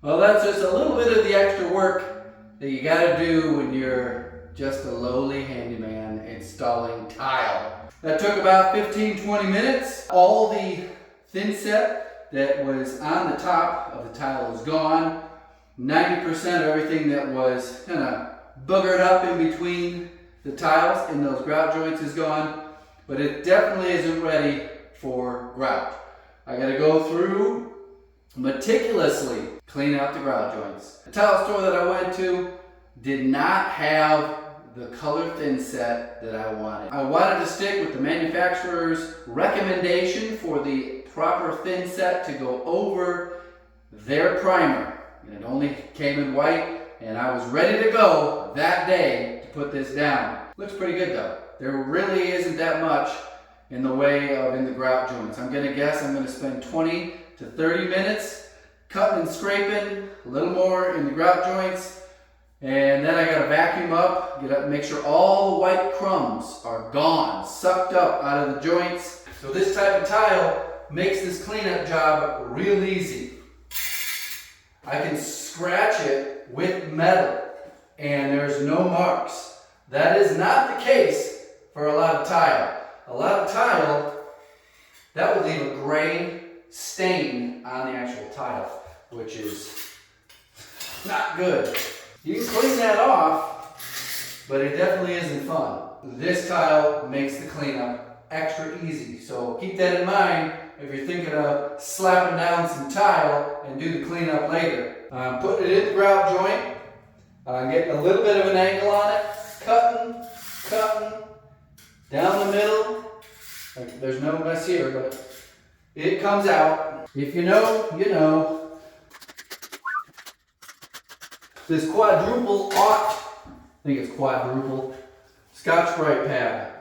Well, that's just a little bit of the extra work that you gotta do when you're just a lowly handyman installing tile. That took about 15-20 minutes. All the thin set that was on the top of the tile is gone. 90% of everything that was kind of boogered up in between the tiles in those grout joints is gone, but it definitely isn't ready for grout. I gotta go through meticulously clean out the grout joints. The tile store that I went to did not have the color thin set that I wanted. I wanted to stick with the manufacturer's recommendation for the proper thin set to go over their primer. And it only came in white, and I was ready to go that day to put this down. Looks pretty good though. There really isn't that much in the way of in the grout joints. I'm gonna guess I'm gonna spend 20 to 30 minutes cutting and scraping, a little more in the grout joints, and then I gotta vacuum up, make sure all the white crumbs are gone, sucked up out of the joints. So this type of tile makes this cleanup job real easy. I can scratch it with metal and there's no marks. That is not the case for a lot of tile. A lot of tile, that would leave a gray stain on the actual tile, which is not good. You can clean that off, but it definitely isn't fun. This tile makes the cleanup extra easy, so keep that in mind if you're thinking of slapping down some tile and do the cleanup later. Putting it in the grout joint, getting a little bit of an angle on it, cutting, down the middle. Like, there's no mess here, but it comes out. If you know, you know. This quadruple I think it's quadruple, Scotch-Brite pad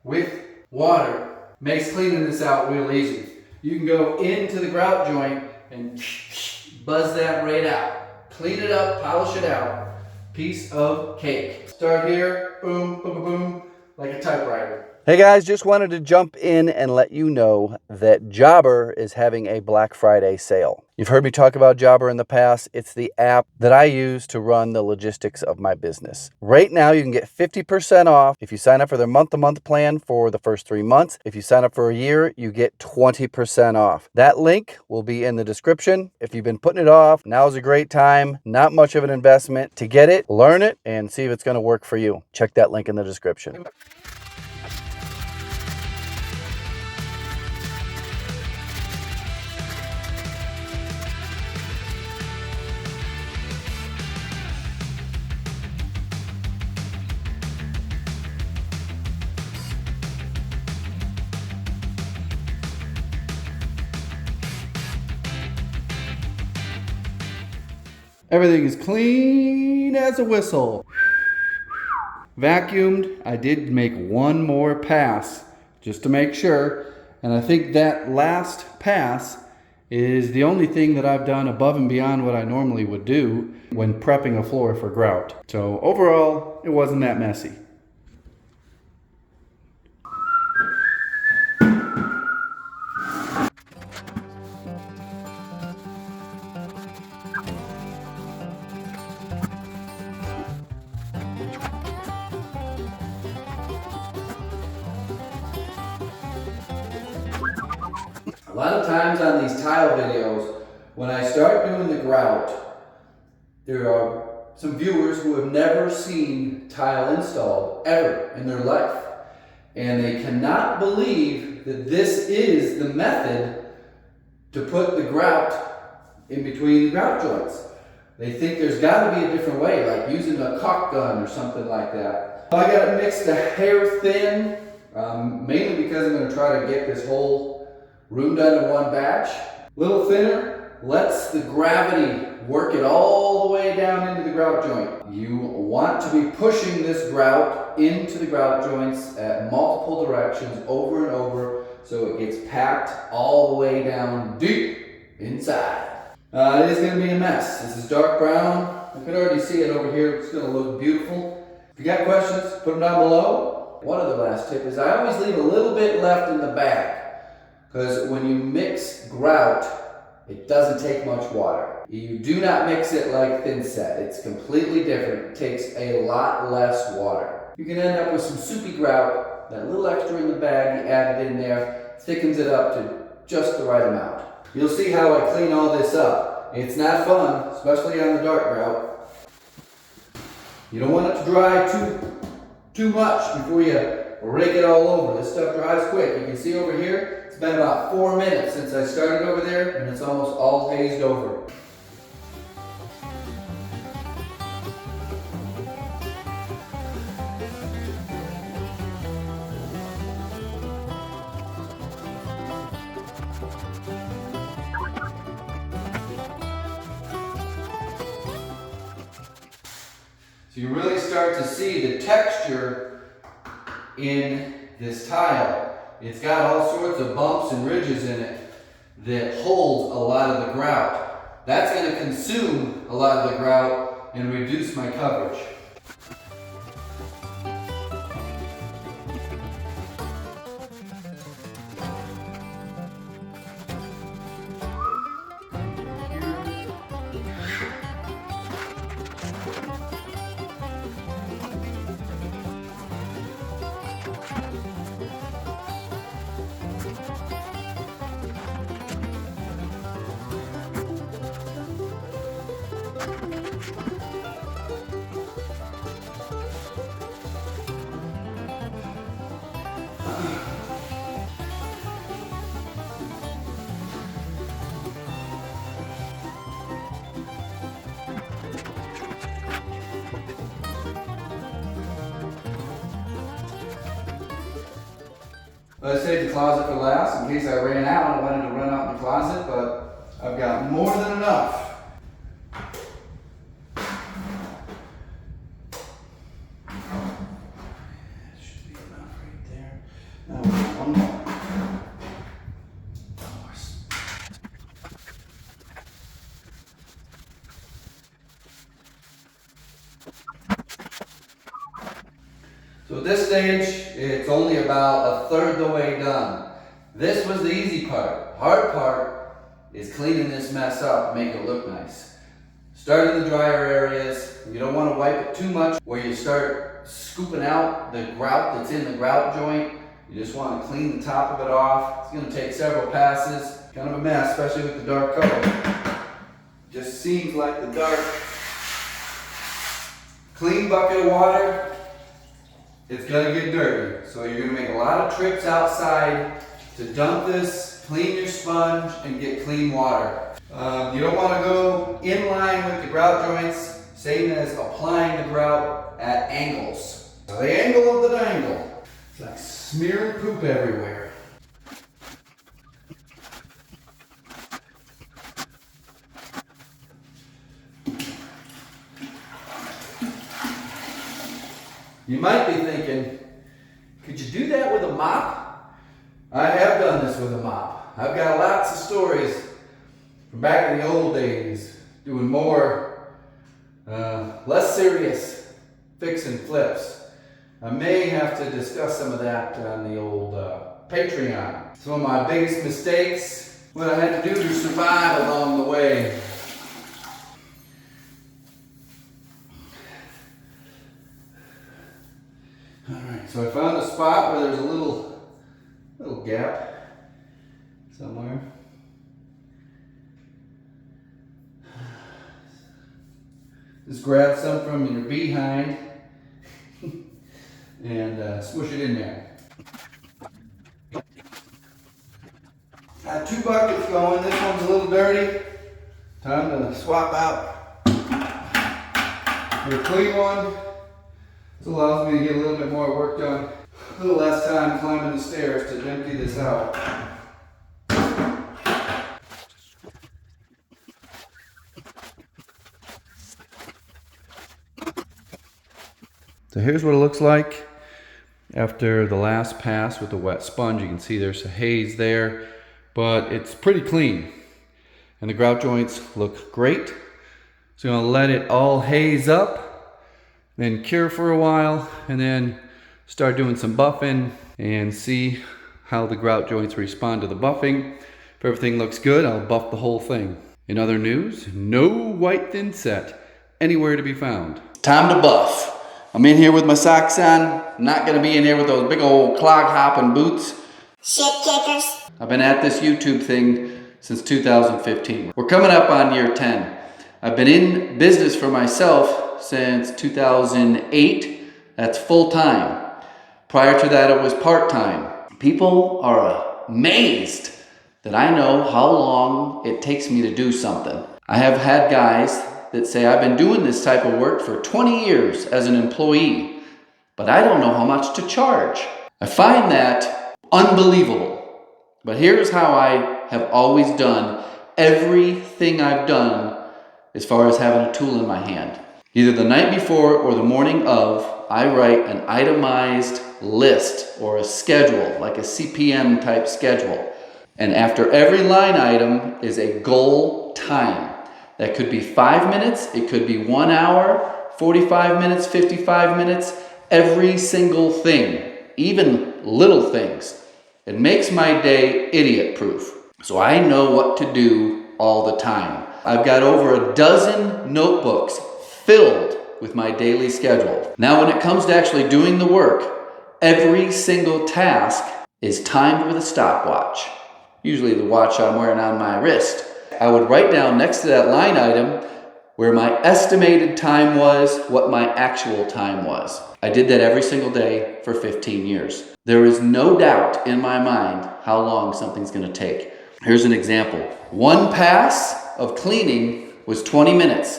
with water makes cleaning this out real easy. You can go into the grout joint and buzz that right out. Clean it up, polish it out. Piece of cake. Start here, boom, boom, boom, boom, like a typewriter. Hey guys, just wanted to jump in and let you know that Jobber is having a Black Friday sale. You've heard me talk about Jobber in the past. It's the app that I use to run the logistics of my business. Right now, you can get 50% off if you sign up for their month-to-month plan for the first 3 months. If you sign up for a year, you get 20% off. That link will be in the description. If you've been putting it off, now's a great time. Not much of an investment to get it, learn it, and see if it's going to work for you. Check that link in the description. Everything is clean as a whistle. Vacuumed. I did make one more pass just to make sure. And I think that last pass is the only thing that I've done above and beyond what I normally would do when prepping a floor for grout. So overall, it wasn't that messy. A lot of times on these tile videos, when I start doing the grout, there are some viewers who have never seen tile installed ever in their life. And they cannot believe that this is the method to put the grout in between the grout joints. They think there's got to be a different way, like using a caulk gun or something like that. I got to mix the hair thin, mainly because I'm going to try to get this whole room done in one batch. Little thinner lets the gravity work it all the way down into the grout joint. You want to be pushing this grout into the grout joints at multiple directions over and over so it gets packed all the way down deep inside. It is going to be a mess. This is dark brown. I can already see it over here. It's going to look beautiful. If you got questions, put them down below. One other last tip is I always leave a little bit left in the bag. Because when you mix grout It doesn't take much water. You do not mix it like thin set. It's completely different. It takes a lot less water. You can end up with some soupy grout. That little extra in the bag, you add it in there, thickens it up to just the right amount. You'll see how I clean all this up. It's not fun, especially on the dark grout. You don't want it to dry too much before you rake it all over. This stuff dries quick. You can see over here, it's been about 4 minutes since I started over there, and it's almost all hazed over. So you really start to see the texture in this tile. It's got all sorts of bumps and ridges in it that holds a lot of the grout. That's going to consume a lot of the grout and reduce my coverage. I saved the closet for last in case I ran out. I wanted to run out in the closet, but I've got more than enough. That should be enough right there. Now one more. So at this stage, it's only about a third the way done. This was the easy part. The hard part is cleaning this mess up and make it look nice. Start in the drier areas. You don't want to wipe it too much where you start scooping out the grout that's in the grout joint. You just want to clean the top of it off. It's going to take several passes. Kind of a mess, especially with the dark color. Just seems like the dark. Clean bucket of water. It's gonna get dirty, so you're gonna make a lot of trips outside to dump this, clean your sponge, and get clean water. You don't want to go in line with the grout joints, same as applying the grout at angles. So the angle of the dangle. It's like smearing poop everywhere. You might be thinking, could you do that with a mop? I have done this with a mop. I've got lots of stories from back in the old days, doing more, less serious fix and flips. I may have to discuss some of that on the old Patreon. Some of my biggest mistakes, what I had to do to survive along the way. Alright, so I found a spot where there's a little gap somewhere. Just grab some from your behind and smush it in there. Got 2 buckets going. This one's a little dirty. Time to swap out for a clean one. This allows me to get a little bit more work done. A little less time climbing the stairs to empty this out. So here's what it looks like after the last pass with the wet sponge. You can see there's a haze there, but it's pretty clean. And the grout joints look great. So I'm gonna let it all haze up, then cure for a while, and then start doing some buffing and see how the grout joints respond to the buffing. If everything looks good, I'll buff the whole thing. In other news, no white thin set anywhere to be found. Time to buff. I'm in here with my socks on. Not gonna be in here with those big old clog hopping boots. Shit kickers. I've been at this YouTube thing since 2015. We're coming up on year 10. I've been in business for myself since 2008. That's full time. Prior to that, it was part time. People are amazed that I know how long it takes me to do something. I have had guys that say I've been doing this type of work for 20 years as an employee, but I don't know how much to charge. I find that unbelievable. But here's how I have always done everything I've done as far as having a tool in my hand. Either the night before or the morning of, I write an itemized list or a schedule, like a CPM type schedule. And after every line item is a goal time. That could be 5 minutes, it could be 1 hour, 45 minutes, 55 minutes, every single thing, even little things. It makes my day idiot proof. So I know what to do all the time. I've got over a dozen notebooks filled with my daily schedule. Now when it comes to actually doing the work, every single task is timed with a stopwatch. Usually the watch I'm wearing on my wrist. I would write down next to that line item where my estimated time was, what my actual time was. I did that every single day for 15 years. There is no doubt in my mind how long something's gonna take. Here's an example. One pass of cleaning was 20 minutes,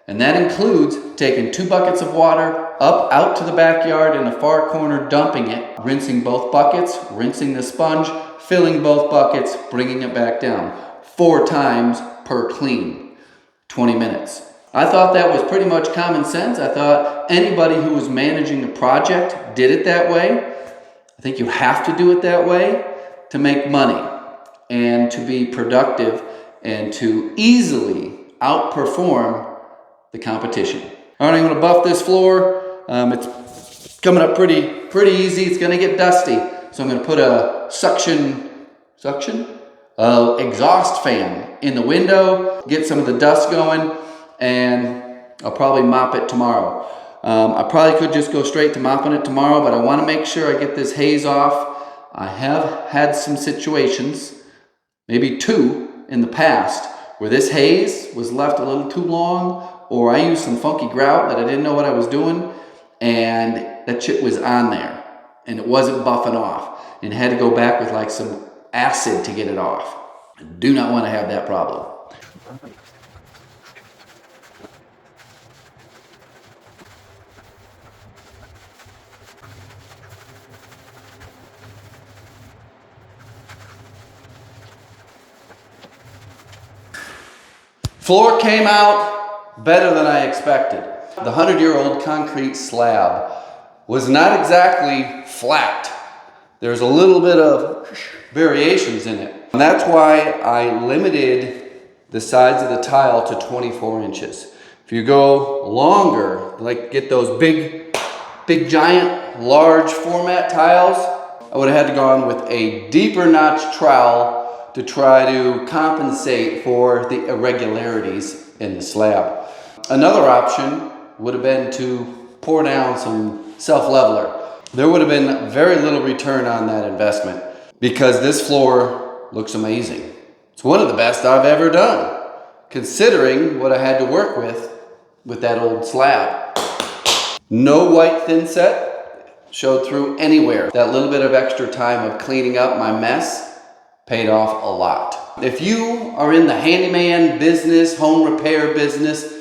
and that includes taking 2 buckets of water up out to the backyard in the far corner, dumping it, rinsing both buckets, rinsing the sponge, filling both buckets, bringing it back down. 4 times per clean, 20 minutes. I thought that was pretty much common sense. I thought anybody who was managing a project did it that way. I think you have to do it that way to make money and to be productive and to easily outperform the competition. All right, I'm gonna buff this floor. It's coming up pretty easy. It's gonna get dusty. So I'm gonna put a exhaust fan in the window, get some of the dust going, and I'll probably mop it tomorrow. I probably could just go straight to mopping it tomorrow, but I want to make sure I get this haze off. I have had some situations, maybe 2 in the past, where this haze was left a little too long, or I used some funky grout that I didn't know what I was doing, and that shit was on there, and it wasn't buffing off, and had to go back with like some acid to get it off. I do not want to have that problem. Floor came out better than I expected. The 100-year-old concrete slab was not exactly flat. There's a little bit of variations in it. And that's why I limited the sides of the tile to 24 inches. If you go longer, like get those big giant, large format tiles, I would have had to go on with a deeper notch trowel to try to compensate for the irregularities in the slab. Another option would have been to pour down some self-leveler. There would have been very little return on that investment because this floor looks amazing. It's one of the best I've ever done, considering what I had to work with that old slab. No white thin set showed through anywhere. That little bit of extra time of cleaning up my mess paid off a lot. If you are in the handyman business, home repair business,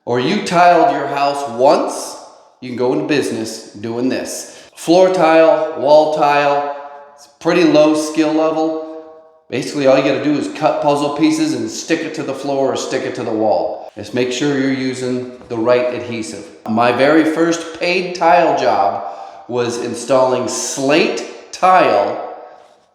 or you tiled your house once, you can go into business doing this. Floor tile, wall tile, it's pretty low skill level. Basically all you gotta do is cut puzzle pieces and stick it to the floor or stick it to the wall. Just make sure you're using the right adhesive. My very first paid tile job was installing slate tile,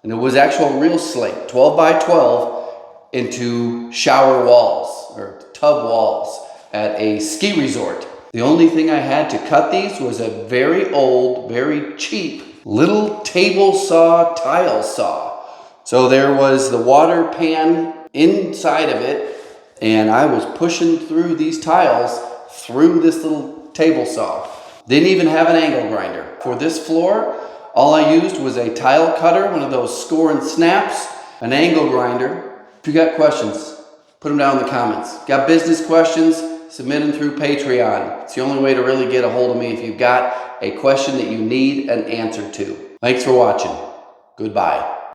and it was actual real slate, 12 by 12, into shower walls or tub walls at a ski resort. The only thing I had to cut these was a very old, very cheap little table saw tile saw. So there was the water pan inside of it, and I was pushing through these tiles through this little table saw. Didn't even have an angle grinder. For this floor, all I used was a tile cutter, one of those score and snaps, an angle grinder. If you got questions, put them down in the comments. Got business questions? Submit them through Patreon. It's the only way to really get a hold of me if you've got a question that you need an answer to. Thanks for watching. Goodbye.